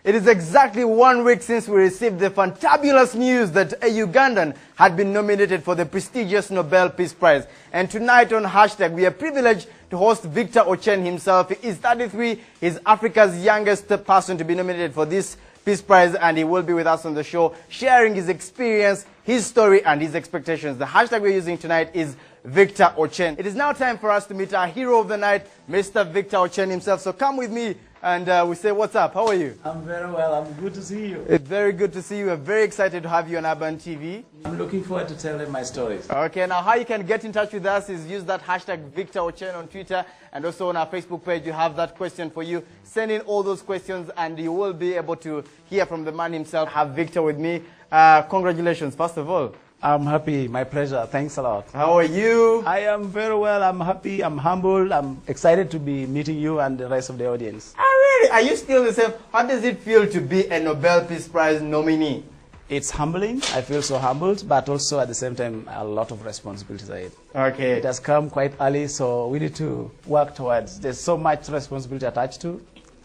It is exactly 1 week since we received the fantabulous news that a Ugandan had been nominated for the prestigious Nobel Peace Prize. And tonight on Hashtag, we are privileged to host Victor Ochen himself. He is 33. He's Africa's youngest person to be nominated for this Peace Prize, and he will be with us on the show, sharing his experience, his story, and his expectations. The hashtag we're using tonight is Victor Ochen. It is now time for us to meet our hero of the night, Mr. Victor Ochen himself. So come with me. And we say, what's up? How are you? I'm very well. I'm good to see you. It's very good to see you. We're very excited to have you on Urban TV. I'm looking forward to telling my stories. Okay, now how you can get in touch with us is use that hashtag Victor Ochen on Twitter, and also on our Facebook page you have that question for you. Send in all those questions and you will be able to hear from the man himself. Have Victor with me. Congratulations, first of all. I'm happy. My pleasure. Thanks a lot. How are you? I am very well. I'm happy. I'm humbled. I'm excited to be meeting you and the rest of the audience. Oh, really? Are you still the same? How does it feel to be a Nobel Peace Prize nominee? It's humbling. I feel so humbled, but also at the same time, a lot of responsibilities ahead. Okay. It has come quite early, so we need to work towards. There's so much responsibility attached to.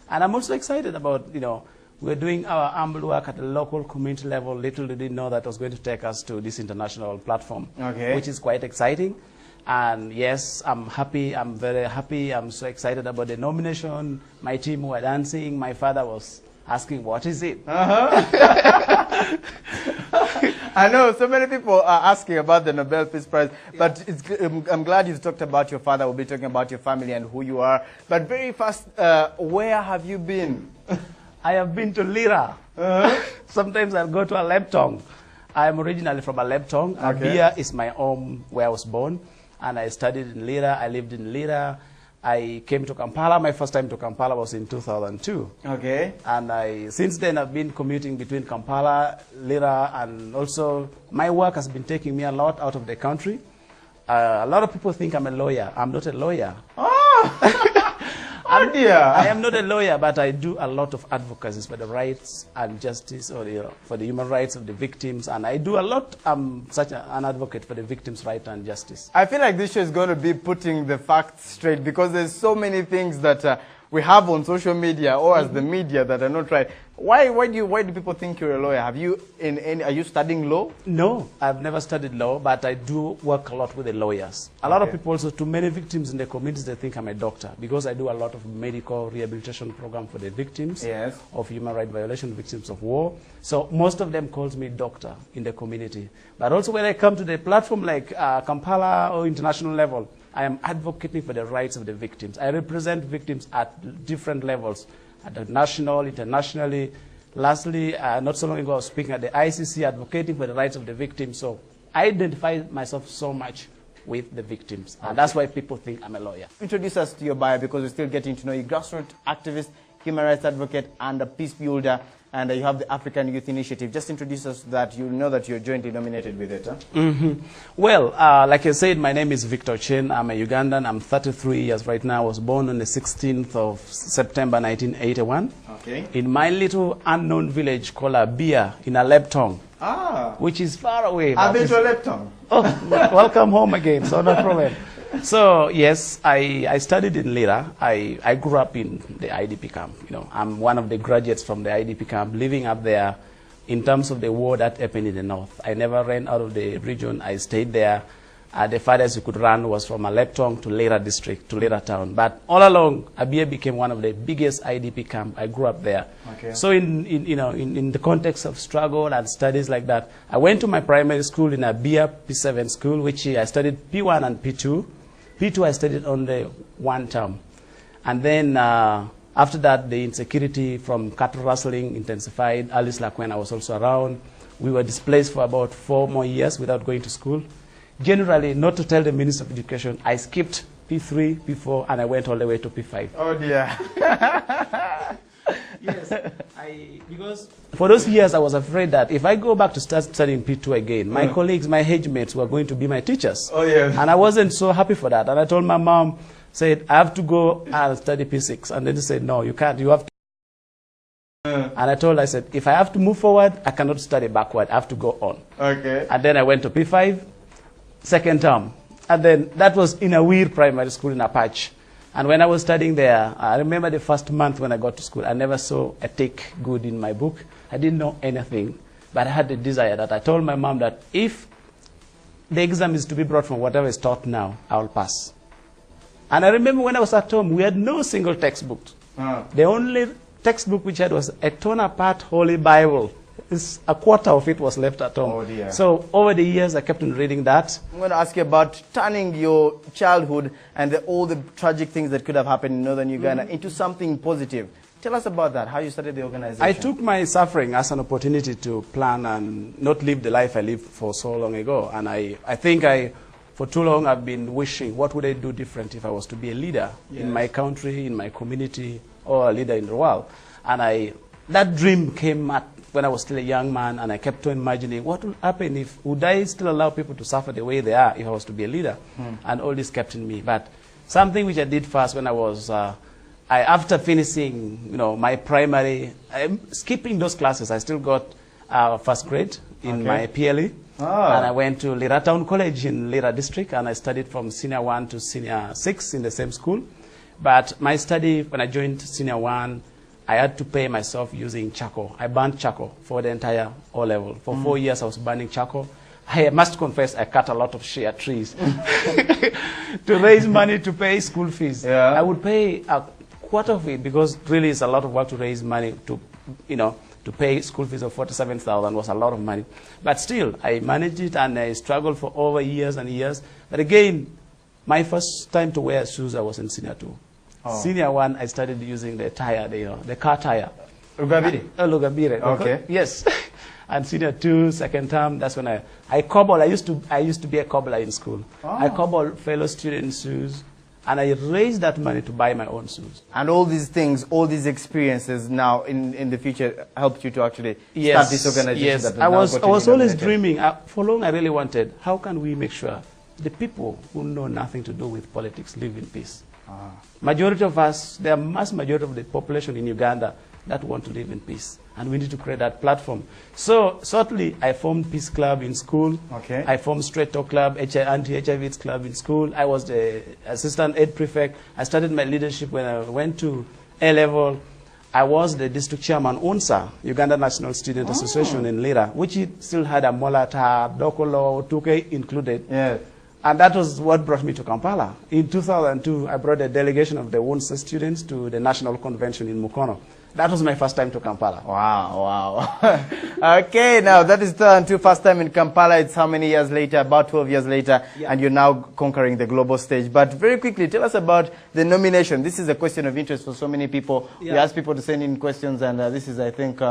And I'm also excited about, we're doing our humble work at the local community level. Little did we know that was going to take us to this international platform, which is quite exciting. And yes, I'm happy. I'm very happy. I'm so excited about the nomination. My team were dancing. My father was asking, what is it? I know so many people are asking about the Nobel Peace Prize, but I'm glad you talked about your father. We'll be talking about your family and who you are. But very fast, where have you been? I have been to Lira. Sometimes I'll go to Aleptong. I'm originally from Aleptong. Abia is my home where I was born. And I studied in Lira. I lived in Lira. I came to Kampala. My first time to Kampala was in 2002. Okay. And since then, I've been commuting between Kampala, Lira, and also my work has been taking me a lot out of the country. A lot of people think I'm a lawyer. I'm not a lawyer. Oh! Oh dear. I am not a lawyer, but I do a lot of advocacy for the rights and justice, or for the human rights of the victims, and I do a lot. I'm such an advocate for the victims' right and justice. I feel like this show is going to be putting the facts straight, because there's so many things that we have on social media or as the media that are not right. Why do people think you're a lawyer? Are you studying law? No, I've never studied law, but I do work a lot with the lawyers. A lot of people also, too many victims in the communities, they think I'm a doctor, because I do a lot of medical rehabilitation program for the victims of human rights violation, victims of war. So most of them calls me doctor in the community. But also when I come to the platform like Kampala or international level, I am advocating for the rights of the victims. I represent victims at different levels, at the national, internationally. Lastly, not so long ago, I was speaking at the ICC, advocating for the rights of the victims. So I identify myself so much with the victims. And that's why people think I'm a lawyer. Introduce us to your bio, because we're still getting to know you. Grassroots activist, human rights advocate, and a peace builder. And you have the African Youth Initiative. Just introduce us so that you know that you're jointly nominated with it. Huh? Well, like I said, my name is Victor Ochen. I'm a Ugandan. I'm 33 years right now. I was born on the 16th of September 1981 in my little unknown village called Abia in Aleptong, which is far away. I've been to Aleptong. Oh, welcome home again, so no problem. So, yes, I studied in Lira. I grew up in the IDP camp. I'm one of the graduates from the IDP camp living up there in terms of the war that happened in the north. I never ran out of the region. I stayed there. The farthest you could run was from Aleptong to Lira district, to Lira town. But all along, Abia became one of the biggest IDP camp. I grew up there. So in the context of struggle and studies like that, I went to my primary school in Abia P7 school, which I studied P1 and P2. P2 I studied on the 1 term. And then after that, the insecurity from cattle rustling intensified. Alice Lakwena was also around. We were displaced for about 4 more years without going to school. Generally, not to tell the Minister of Education, I skipped P3, P4, and I went all the way to P5. Oh dear. Yes, because for those years I was afraid that if I go back to start studying P2 again, my colleagues, my age mates were going to be my teachers. Oh yes. And I wasn't so happy for that. And I told my mom, said, I have to go and study P6. And then she said, no, you can't. You have to. And I told her, I said, if I have to move forward, I cannot study backward. I have to go on. Okay. And then I went to P5, second term. And then that was in a weird primary school in Apache. And when I was studying there, I remember the first month when I got to school, I never saw a tick good in my book. I didn't know anything, but I had the desire that I told my mom that if the exam is to be brought from whatever is taught now, I will pass. And I remember when I was at home, we had no single textbook. The only textbook which I had was a torn apart Holy Bible. A quarter of it was left at home. Oh dear. So over the years, I kept on reading that. I'm going to ask you about turning your childhood and all the tragic things that could have happened in northern Uganda into something positive. Tell us about that, how you started the organization. I took my suffering as an opportunity to plan and not live the life I lived for so long ago. And I think for too long, I've been wishing, what would I do different if I was to be a leader in my country, in my community, or a leader in the world? And that dream came when I was still a young man, and I kept on imagining what would happen would I still allow people to suffer the way they are if I was to be a leader? And all this kept in me. But something which I did first when I was, after finishing, my primary, skipping those classes, I still got first grade in my PLE. And I went to Lira Town College in Lira District, and I studied from Senior 1 to Senior 6 in the same school. But my study, when I joined Senior 1, I had to pay myself using charcoal. I burned charcoal for the entire O-level. For 4 years, I was burning charcoal. I must confess, I cut a lot of shea trees to raise money to pay school fees. I would pay a quarter of it because really it's a lot of work to raise money to pay school fees of 47,000 was a lot of money. But still, I managed it, and I struggled for over years and years. But again, my first time to wear shoes, I was in Senior 2. Senior 1, I started using the tire, the car tire. Lugabire? Lugabire. Okay. Yes. And Senior 2, second term, that's when I cobbled. I used to be a cobbler in school. I cobbled fellow students' shoes, and I raised that money to buy my own shoes. And all these things, all these experiences now in the future helped you to actually start this organization. Yes, that I was always dreaming. For long, I really wanted, how can we make sure the people who know nothing to do with politics live in peace? Majority of us, the mass majority of the population in Uganda that want to live in peace. And we need to create that platform. So, certainly, I formed Peace Club in school. I formed Straight Talk Club, Anti-HIV Club in school. I was the assistant aid prefect. I started my leadership when I went to A-level. I was the district chairman, UNSA, Uganda National Student Association in Lira, which still had a Molata, Dokolo, Tuke included. And that was what brought me to Kampala. In 2002, I brought a delegation of the UNSA students to the National Convention in Mukono. That was my first time to Kampala. Wow. Okay, now that is the first time in Kampala. It's how many years later? About 12 years later, and you're now conquering the global stage. But very quickly, tell us about the nomination. This is a question of interest for so many people. We ask people to send in questions, and this is, I think,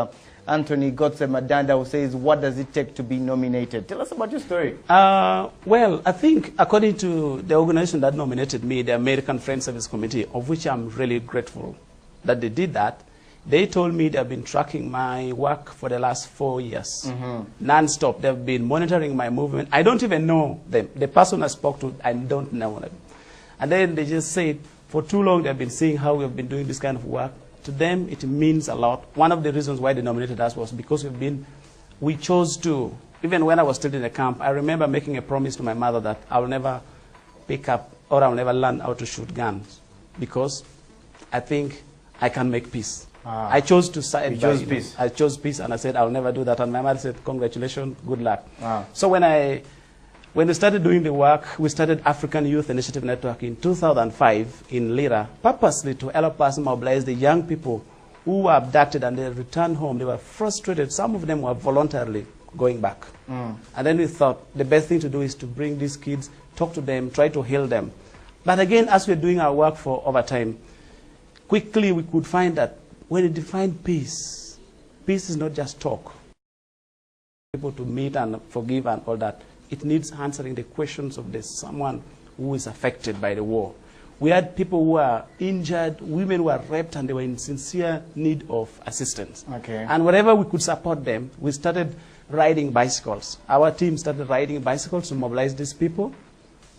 Anthony Gotse Madanda, who says, what does it take to be nominated? Tell us about your story. Well, I think according to the organization that nominated me, the American Friends Service Committee, of which I'm really grateful that they did that, they told me they've been tracking my work for the last 4 years, non-stop. They've been monitoring my movement. I don't even know them. The person I spoke to, I don't know them. And then they just said, for too long, they've been seeing how we've been doing this kind of work. To them, it means a lot. One of the reasons why they nominated us was because we chose to, even when I was still in the camp, I remember making a promise to my mother that I will never pick up or I will never learn how to shoot guns because I think I can make peace. I chose to side by peace. I chose peace, and I said I will never do that. And my mother said, "Congratulations, good luck." So when we started doing the work, we started African Youth Initiative Network in 2005 in Lira, purposely to help us mobilize the young people who were abducted and they returned home. They were frustrated. Some of them were voluntarily going back. And then we thought the best thing to do is to bring these kids, talk to them, try to heal them. But again, as we're doing our work for over time, quickly we could find that when you define peace, peace is not just talk. People to meet and forgive and all that. It needs answering the questions of someone who is affected by the war. We had people who were injured, women who were raped, and they were in sincere need of assistance. And wherever we could support them, we started riding bicycles. Our team started riding bicycles to mobilize these people,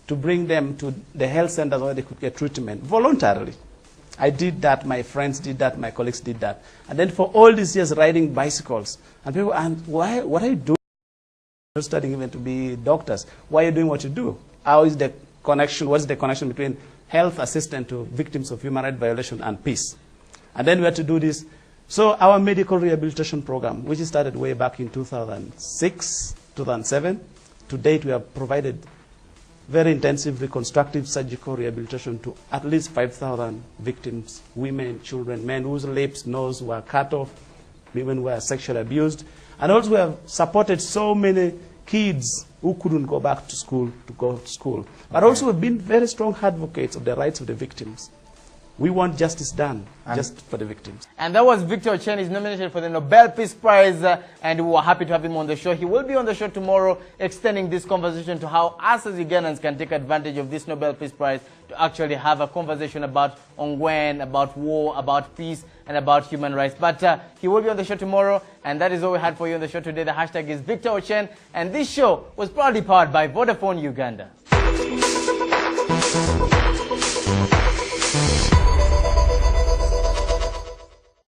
to bring them to the health centers where they could get treatment voluntarily. I did that, my friends did that, my colleagues did that. And then for all these years riding bicycles, and people, what are you doing? You're not studying even to be doctors. Why are you doing what you do? How is the connection, what's the connection between health assistance to victims of human rights violation and peace. And then we had to do this. So our medical rehabilitation program, which started way back in 2006, 2007, to date we have provided very intensive reconstructive surgical rehabilitation to at least 5,000 victims, women, children, men whose lips, nose were cut off, women were sexually abused. And also we have supported so many kids who couldn't go back to school to go to school. But also we've been very strong advocates of the rights of the victims. We want justice done, just for the victims. And that was Victor Ochen. He's nominated for the Nobel Peace Prize, and we were happy to have him on the show. He will be on the show tomorrow, extending this conversation to how us as Ugandans can take advantage of this Nobel Peace Prize to actually have a conversation about Ongwen, about war, about peace, and about human rights. But he will be on the show tomorrow, and that is all we had for you on the show today. The hashtag is Victor Ochen, and this show was proudly powered by Vodafone Uganda.